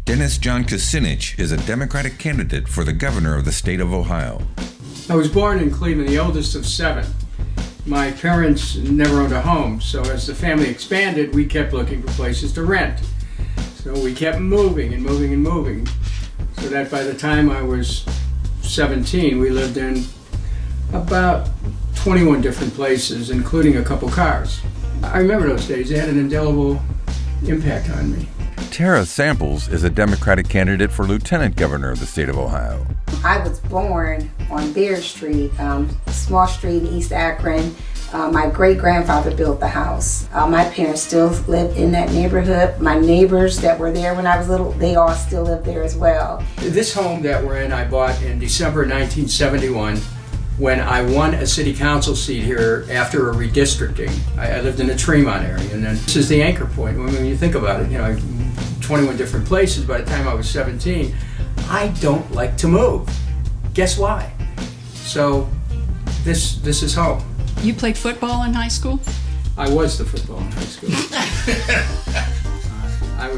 Dennis John Kucinich is a Democratic candidate for the governor of the state of Ohio. I was born in Cleveland, the oldest of 7. My parents never owned a home, so as the family expanded, we kept looking for places to rent. So we kept moving and moving and moving, so that by the time I was 17, we lived in about 21 different places, including a couple cars. I remember those days. They had an indelible impact on me. Tara Samples is a Democratic candidate for lieutenant governor of the state of Ohio. I was born on Beard Street, small street in East Akron. My great-grandfather built the house. My parents still live in that neighborhood. My neighbors that were there when I was little, they all still live there as well. This home that we're in, I bought in December 1971 when I won a city council seat here after a redistricting. I lived in the Tremont area, and then this is the anchor point. When you think about it, 21 different places by the time I was 17. I don't like to move. Guess why? So this is home. You played football in high school? I was the football in high school. I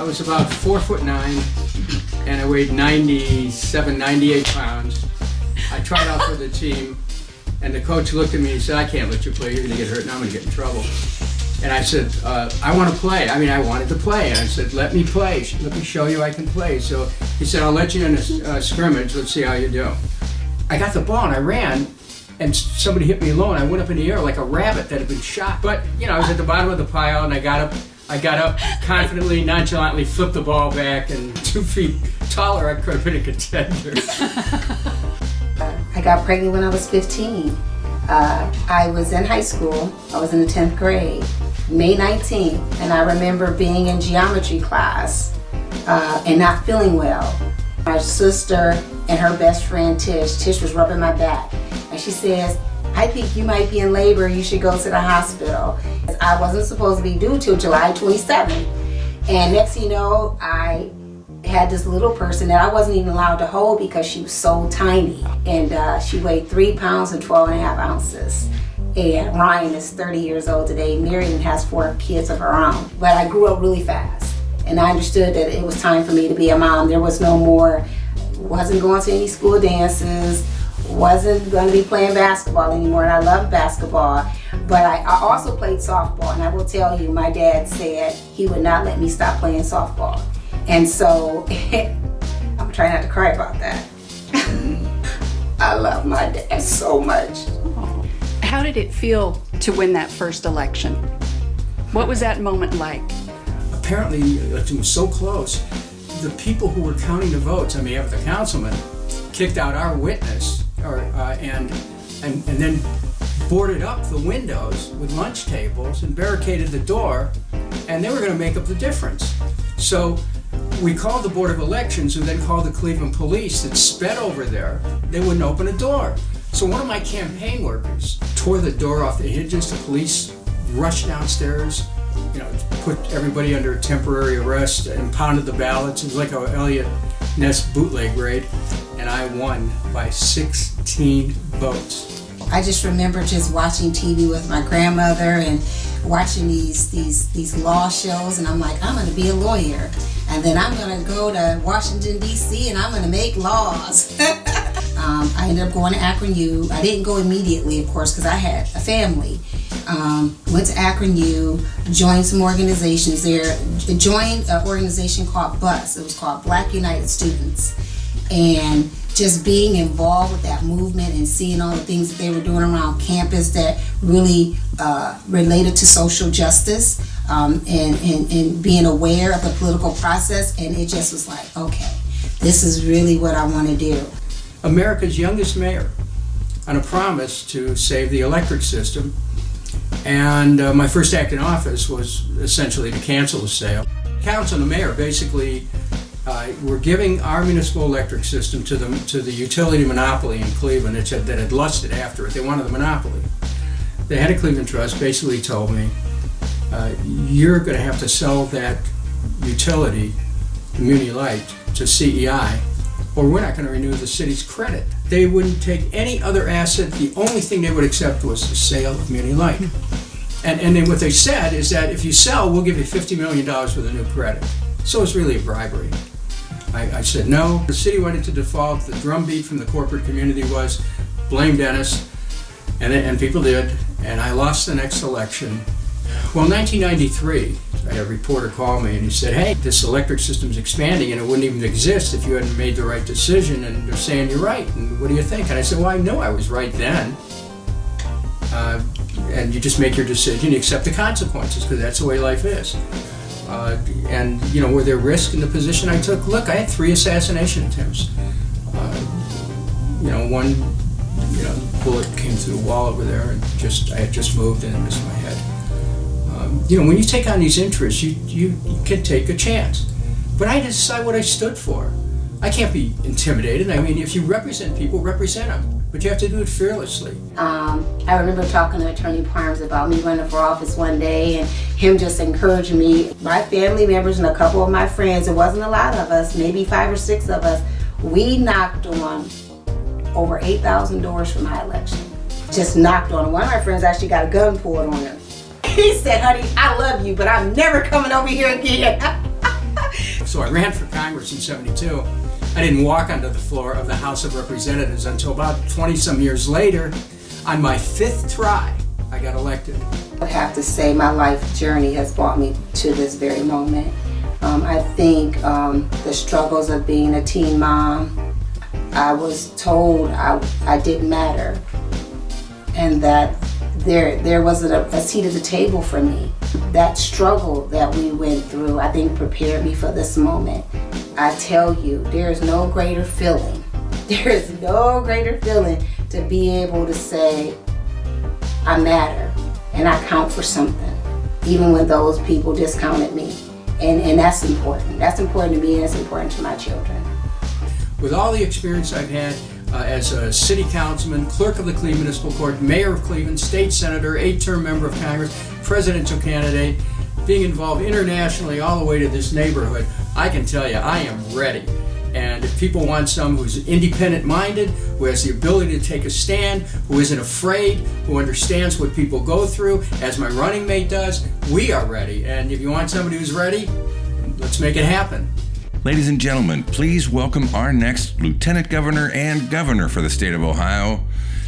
was about 4'9", and I weighed 97, 98 pounds. I tried out for the team, and the coach looked at me and said, "I can't let you play. You're going to get hurt, and I'm going to get in trouble." And I said, "I want to play." I wanted to play. And I said, "Let me play. Let me show you I can play." So he said, "I'll let you in a scrimmage. Let's see how you do." I got the ball and I ran, and somebody hit me low, and I went up in the air like a rabbit that had been shot. But I was at the bottom of the pile, and I got up confidently, nonchalantly, flipped the ball back, and 2 feet taller, I could have been a contender. I got pregnant when I was 15. I was in high school. I was in the 10th grade, May 19th, and I remember being in geometry class and not feeling well. My sister and her best friend Tish was rubbing my back, and she says, "I think you might be in labor. You should go to the hospital." I wasn't supposed to be due till July 27th, and next thing you know, I had this little person that I wasn't even allowed to hold because she was so tiny, and she weighed 3 pounds and 12.5 ounces. And Ryan is 30 years old today, married and has 4 kids of her own. But I grew up really fast, and I understood that it was time for me to be a mom. There was no more, wasn't going to any school dances, wasn't going to be playing basketball anymore, and I loved basketball. But I also played softball, and I will tell you, my dad said he would not let me stop playing softball. And so, I'm trying not to cry about that. I love my dad so much. How did it feel to win that first election? What was that moment like? Apparently, it was so close. The people who were counting the votes on behalf of the councilman kicked out our witness, and then boarded up the windows with lunch tables and barricaded the door, and they were going to make up the difference. So we called the Board of Elections, who then called the Cleveland police that sped over there. They wouldn't open a door. So one of my campaign workers tore the door off the hinges. The police rushed downstairs, put everybody under temporary arrest, impounded the ballots. It was like a Elliot Ness bootleg raid, and I won by 16 votes. I just remember just watching TV with my grandmother and watching these law shows, and I'm like, I'm gonna be a lawyer, and then I'm gonna go to Washington D.C. and I'm gonna make laws. I ended up going to Akron U. I didn't go immediately, of course, because I had a family. Went to Akron U, joined some organizations there, joined an organization called BUS. It was called Black United Students, and just being involved with that movement and seeing all the things that they were doing around campus that really related to social justice, and being aware of the political process, and it just was like, okay, this is really what I want to do. America's youngest mayor, on a promise to save the electric system, and my first act in office was essentially to cancel the sale. Council and the mayor basically were giving our municipal electric system to the utility monopoly in Cleveland that had lusted after it. They wanted the monopoly. The head of Cleveland Trust basically told me, "You're going to have to sell that utility, Muni Light, to CEI, or we're not going to renew the city's credit." They wouldn't take any other asset. The only thing they would accept was the sale of Muni Light. And then what they said is that if you sell, we'll give you $50 million with a new credit. So it's really a bribery. I said no. The city went into default. The drumbeat from the corporate community was blame Dennis, and people did. And I lost the next election. Well, in 1993, I had a reporter call me and he said, hey, this electric system's expanding and it wouldn't even exist if you hadn't made the right decision, and they're saying you're right, and what do you think? And I said, well, I know I was right then. And you just make your decision, you accept the consequences, because that's the way life is. And, you know, were there risks in the position I took? Look, I had 3 assassination attempts. One, bullet came through the wall over there, and I had just moved and it missed my head. When you take on these interests, you can take a chance. But I had to decide what I stood for. I can't be intimidated. I mean, if you represent people, represent them. But you have to do it fearlessly. I remember talking to Attorney Parms about me running for office one day and him just encouraging me. My family members and a couple of my friends, it wasn't a lot of us, maybe 5 or 6 of us, we knocked on over 8,000 doors for my election. Just knocked on them. One of my friends actually got a gun pulled on him. He said, honey, I love you, but I'm never coming over here again. So I ran for Congress in '72. I didn't walk onto the floor of the House of Representatives until about 20-some years later. On my 5th try, I got elected. I have to say my life journey has brought me to this very moment. I think the struggles of being a teen mom, I was told I didn't matter, and that there wasn't a seat at the table for me. That struggle that we went through, I think, prepared me for this moment. I tell you, there is no greater feeling. There is no greater feeling to be able to say, I matter and I count for something, even when those people discounted me. And that's important. That's important to me, and it's important to my children. With all the experience I've had as a city councilman, clerk of the Cleveland Municipal Court, mayor of Cleveland, state senator, 8-term member of Congress, presidential candidate, being involved internationally all the way to this neighborhood, I can tell you I am ready. And if people want someone who's independent-minded, who has the ability to take a stand, who isn't afraid, who understands what people go through, as my running mate does, we are ready. And if you want somebody who's ready, let's make it happen. Ladies and gentlemen, please welcome our next Lieutenant Governor and Governor for the state of Ohio,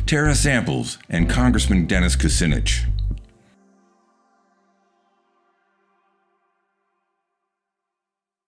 Tara Samples and Congressman Dennis Kucinich.